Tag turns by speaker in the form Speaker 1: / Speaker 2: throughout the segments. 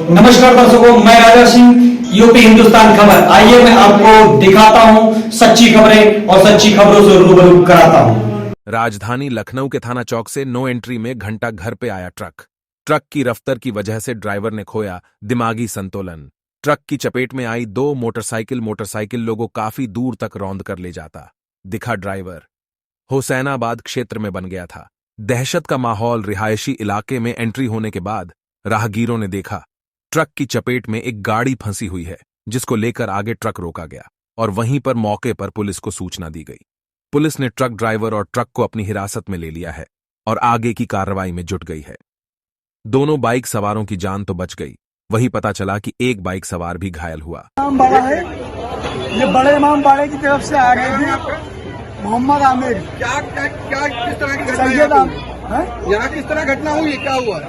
Speaker 1: नमस्कार दर्शकों, मैं राजा सिंह, यूपी हिंदुस्तान खबर। आइए मैं आपको दिखाता हूं सच्ची खबरें और सच्ची खबरों से रूबरू कराता हूं।
Speaker 2: राजधानी लखनऊ के थाना चौक से नो एंट्री में घंटा घर पे आया ट्रक की रफ्तार की वजह से ड्राइवर ने खोया दिमागी संतुलन। ट्रक की चपेट में आई दो मोटरसाइकिल लोगों काफी दूर तक रौंद कर ले जाता दिखा ड्राइवर। हुसैनाबाद क्षेत्र में बन गया था दहशत का माहौल। रिहायशी इलाके में एंट्री होने के बाद राहगीरों ने देखा ट्रक की चपेट में एक गाड़ी फंसी हुई है, जिसको लेकर आगे ट्रक रोका गया और वहीं पर मौके पर पुलिस को सूचना दी गई। पुलिस ने ट्रक ड्राइवर और ट्रक को अपनी हिरासत में ले लिया है और आगे की कार्रवाई में जुट गई है। दोनों बाइक सवारों की जान तो बच गई, वहीं पता चला कि एक बाइक सवार भी घायल हुआ।
Speaker 3: बड़ा है, ये बड़े इमाम बाड़े की तरफ से आ रहे थे मोहम्मद आमिर।
Speaker 4: क्या किस तरह की घटना यहाँ किस तरह घटना हुई, क्या हुआ?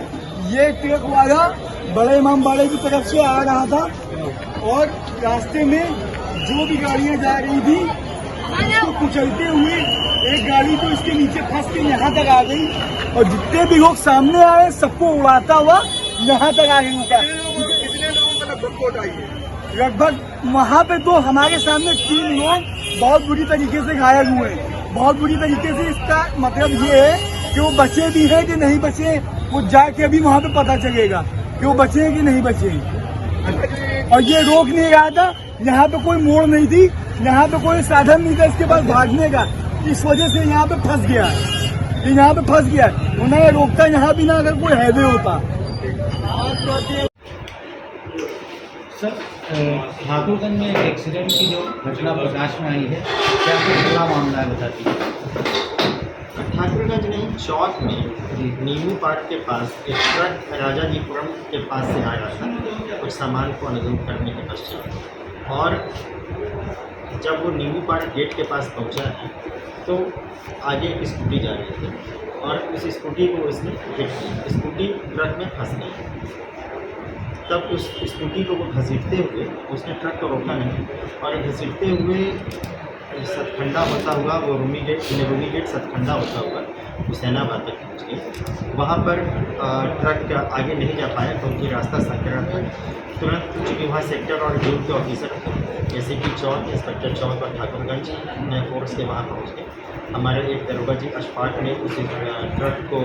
Speaker 3: ये ट्रक वाला बड़े इमाम बाड़े की तरफ से आ रहा था और रास्ते में जो भी गाड़ियां जा रही थी उसको कुचलते हुए एक गाड़ी तो इसके नीचे फंस के यहाँ तक आ गई और जितने भी लोग सामने आए सबको उड़ाता हुआ यहाँ तक आ गई।
Speaker 4: कितने लोगों को लगभग चोट आई है?
Speaker 3: लगभग वहाँ पे तो हमारे सामने 3 लोग बहुत बुरी तरीके से घायल हुए। बहुत बुरी तरीके से, इसका मतलब ये है कि वो बचे भी हैं कि नहीं बचे, वो जाके अभी वहाँ पे पता चलेगा कि वो बचे हैं कि नहीं बचे हैं। और ये रोक नहीं रहा था, यहाँ पे कोई मोड़ नहीं थी, यहाँ पे कोई साधन नहीं था इसके पास भागने का, इस वजह से यहाँ पे फंस गया। यहाँ पे फंस गया, उन्हें रोकता यहाँ भी ना अगर कोई हाईवे होता।
Speaker 5: सर, ठाकुरगंज में एक एक्सीडेंट की जो घटना प्रकाश में आई है, क्या कुछ पूरा मामला है बताती है?
Speaker 6: ठाकुरगंज में चौक में नीमू पार्क के पास एक ट्रक राजाजीपुरम के पास से आ रहा था कुछ सामान को अनलोड करने के पश्चात, और जब वो नीमू पार्क गेट के पास पहुंचा है तो आगे एक स्कूटी जा रही थी और उस स्कूटी को उसने हिट किया। स्कूटी ट्रक में फंस गई। तब उस स्कूटी को वो घसीटते हुए, उसने ट्रक को रोका नहीं और घसीटते हुए सतखंडा होता हुआ वो रूमी गेट सतखंडा होता हुआ हुसैनाबाद तक पहुँच गए। वहाँ पर ट्रक आगे नहीं जा पाया क्योंकि रास्ता संकरा था। तुरंत चूँकि वहाँ सेक्टर और जोन के ऑफिसर थे, जैसे कि चौक, इंस्पेक्टर चौक और ठाकुरगंज नए फोर्स के वहाँ पहुँच गए। हमारे एक दरोगा जी अशफाक ने उस ट्रक को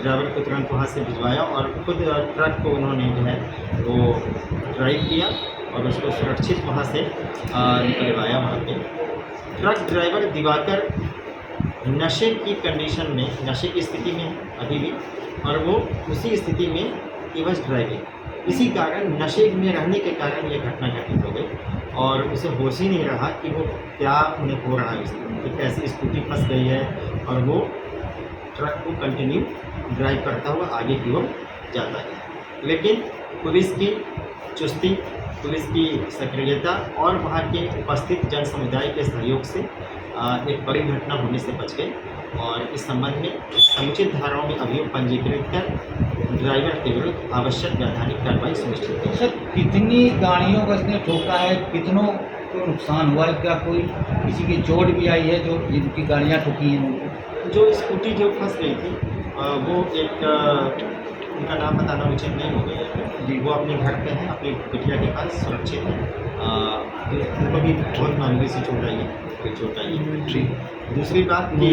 Speaker 6: ड्राइवर को तुरंत वहाँ से भिजवाया और खुद ट्रक को उन्होंने जो है वो ड्राइव किया और उसको सुरक्षित वहाँ से निकलवाया। वहाँ पे ट्रक ड्राइवर दिवाकर नशे की कंडीशन में, नशे की स्थिति में है अभी भी, और वो उसी स्थिति में इवज ड्राइविंग, इसी कारण नशे में रहने के कारण ये घटना घटित हो गई और उसे होश ही नहीं रहा कि वो क्या उन्हें हो रहा है। उसकी कैसी स्कूटी फंस गई है और वो ट्रक को कंटिन्यू ड्राइव करता हुआ आगे की ओर जाता है। लेकिन पुलिस की चुस्ती, पुलिस की सक्रियता और वहाँ के उपस्थित जन समुदाय के सहयोग से एक बड़ी घटना होने से बच गई और इस संबंध में समुचित धाराओं में अभियोग पंजीकृत कर ड्राइवर के विरुद्ध आवश्यक वैधानिक कार्रवाई सुनिश्चित की।
Speaker 5: सर, कितनी गाड़ियों का इसने ठोका है, कितनों को नुकसान हुआ है? क्या कोई किसी की चोट भी आई है जो जिनकी गाड़ियाँ ठुकी हैं उनको?
Speaker 6: जो स्कूटी जो फंस गई थी वो एक उनका नाम बताना उचित नहीं हो गया जी, वो अपने घर पे हैं, अपनी बिटिया के पास सुरक्षित है। उनको भी बहुत मामूली सी चोट आई है, कोई चोट आई है जी। दूसरी बात कि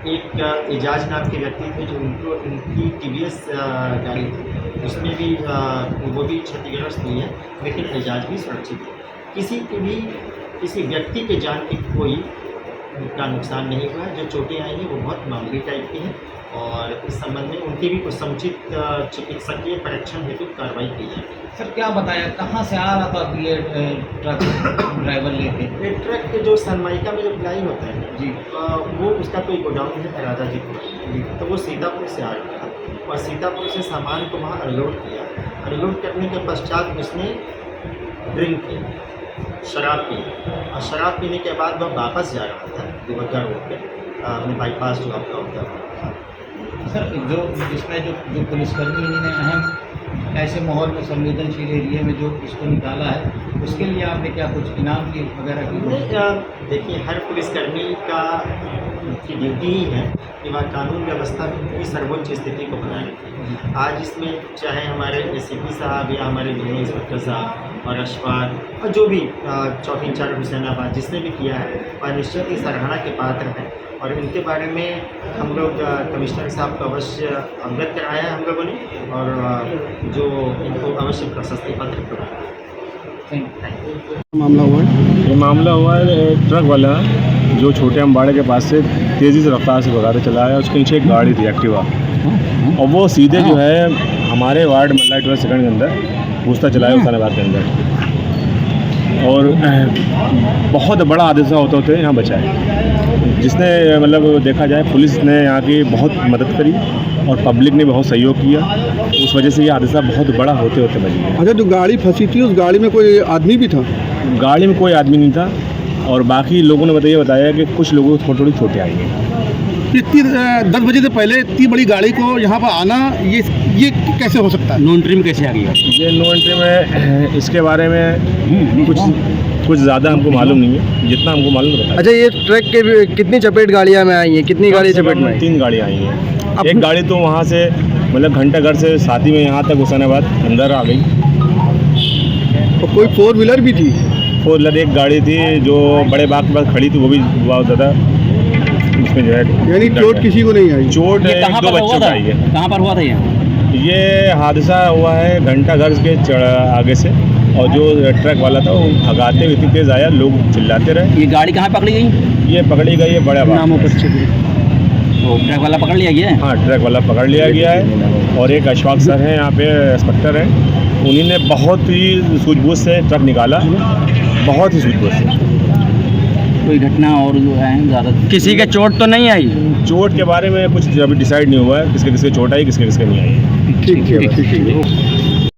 Speaker 6: एक एजाज नाम के व्यक्ति थे जो उनकी TVS गाड़ी थी, उसमें भी वो भी क्षतिग्रस्त हुई है, लेकिन एजाज भी सुरक्षित है। किसी व्यक्ति के जान की कोई का नुकसान नहीं हुआ है। जो चोटें आई हैं वो बहुत मामूली टाइप की हैं और इस संबंध में उनकी भी कुछ समुचित चिकित्सकीय परीक्षण हेतु कार्रवाई की है।
Speaker 5: सर, क्या बताया कहाँ से आ रहा था ये ट्रक ड्राइवर लेके?
Speaker 6: ये ट्रक जो सनमाइका में जो प्लाई होता है
Speaker 5: जी,
Speaker 6: वो उसका कोई गोडाउन है राजाजीपुर जी, तो वो सीतापुर से आ रहा था और सीतापुर से सामान को वहाँ अनलोड किया। अनलोड करने के पश्चात उसने ड्रिंक किया, शराब पी, और शराब पीने के बाद वह वापस जा रहा था दिवग्गा रोड पे, अपने बाईपास जो आपका होता है।
Speaker 5: सर, जिसमें जो पुलिसकर्मी इन्होंने अहम ऐसे माहौल में संवेदनशील एरिया में जो इसको निकाला है, उसके लिए आपने क्या कुछ इनाम की वगैरह की?
Speaker 6: देखिए, हर पुलिसकर्मी की ड्यूटी ही है कि वह कानून व्यवस्था की सर्वोच्च स्थिति को बनाए रखें। आज इसमें चाहे हमारे एसीपी साहब या हमारे दोनों इंस्पेक्टर साहब और अशफाक और जो भी चौकी इंचार्ज हुसैनाबाद जिसने भी किया है वह निश्चित ही सराहना के पात्र हैं और इनके बारे में हम लोग कमिश्नर साहब को अवश्य अवगत कराया है हम लोगों ने और जो इनको अवश्य प्रशस्ति पत्र प्रदान
Speaker 7: ये मामला हुआ है ट्रक वाला जो छोटे अम्बाड़े के पास से तेज़ी से रफ्तार से भगाते चला है। उसके नीचे एक गाड़ी थी एक्टिवा और वो सीधे जो है हमारे वार्ड मल्लाई 12 सेकंड के अंदर घुसता चला है हुसैनाबाद के अंदर और बहुत बड़ा हादसा होते होते यहाँ बचा है। जिसने मतलब देखा जाए पुलिस ने यहाँ की बहुत मदद करी और पब्लिक ने बहुत सहयोग किया, उस वजह से ये हादसा बहुत बड़ा होते होते बच गया।
Speaker 4: अच्छा, जो गाड़ी फंसी थी उस गाड़ी में कोई आदमी भी था?
Speaker 7: गाड़ी में कोई आदमी नहीं था और बाकी लोगों ने बताया कि कुछ लोगों को थोड़ी चोटें आई हैं।
Speaker 4: इतनी 10 बजे से पहले इतनी बड़ी गाड़ी को यहाँ पर आना ये कैसे हो सकता है?
Speaker 8: नो एंट्री में कैसे आ गई?
Speaker 7: ये नो एंट्री में इसके बारे में कुछ ज़्यादा हमको मालूम नहीं है, जितना हमको मालूम है।
Speaker 8: अच्छा, ये ट्रक के कितनी चपेट गाड़ियाँ में आई हैं? कितनी गाड़ी चपेट में?
Speaker 7: 3 गाड़ियाँ आई हैं। एक गाड़ी तो वहाँ से मतलब घंटाघर से साथी में यहाँ तक हुसैनाबाद अंदर आ गई।
Speaker 4: और कोई 4 व्हीलर भी थी?
Speaker 7: 4 व्हीलर एक गाड़ी थी जो बड़े बाग के पास खड़ी थी, वो भी बहुत ज़्यादा उसमें जो है।
Speaker 4: यानी चोट किसी को नहीं आई?
Speaker 7: चोट 1-2 बच्चों को आई है।
Speaker 8: कहाँ पर हुआ था
Speaker 7: ये हादसा हुआ है घंटाघर के आगे से और जो ट्रक वाला था वो भगाते हुए इतनी तेज़ आया, लोग चिल्लाते रहे।
Speaker 8: ये गाड़ी कहाँ पकड़ी गई?
Speaker 7: ये पकड़ी गई है बड़ा बाग।
Speaker 8: तो ट्रक वाला पकड़ लिया गया है?
Speaker 7: हाँ, ट्रक वाला पकड़ लिया गया है और एक अशफाक सर हैं यहाँ पे इंस्पेक्टर हैं, उन्हीं ने बहुत ही सूझबूझ से ट्रक निकाला, बहुत ही सूझबूझ से।
Speaker 8: कोई घटना और जो है ज़्यादा किसी के चोट तो नहीं आई?
Speaker 7: चोट के बारे में कुछ अभी डिसाइड नहीं हुआ है, किसके किसके चोट आई, किसके किसके नहीं आई।
Speaker 4: ठीक है।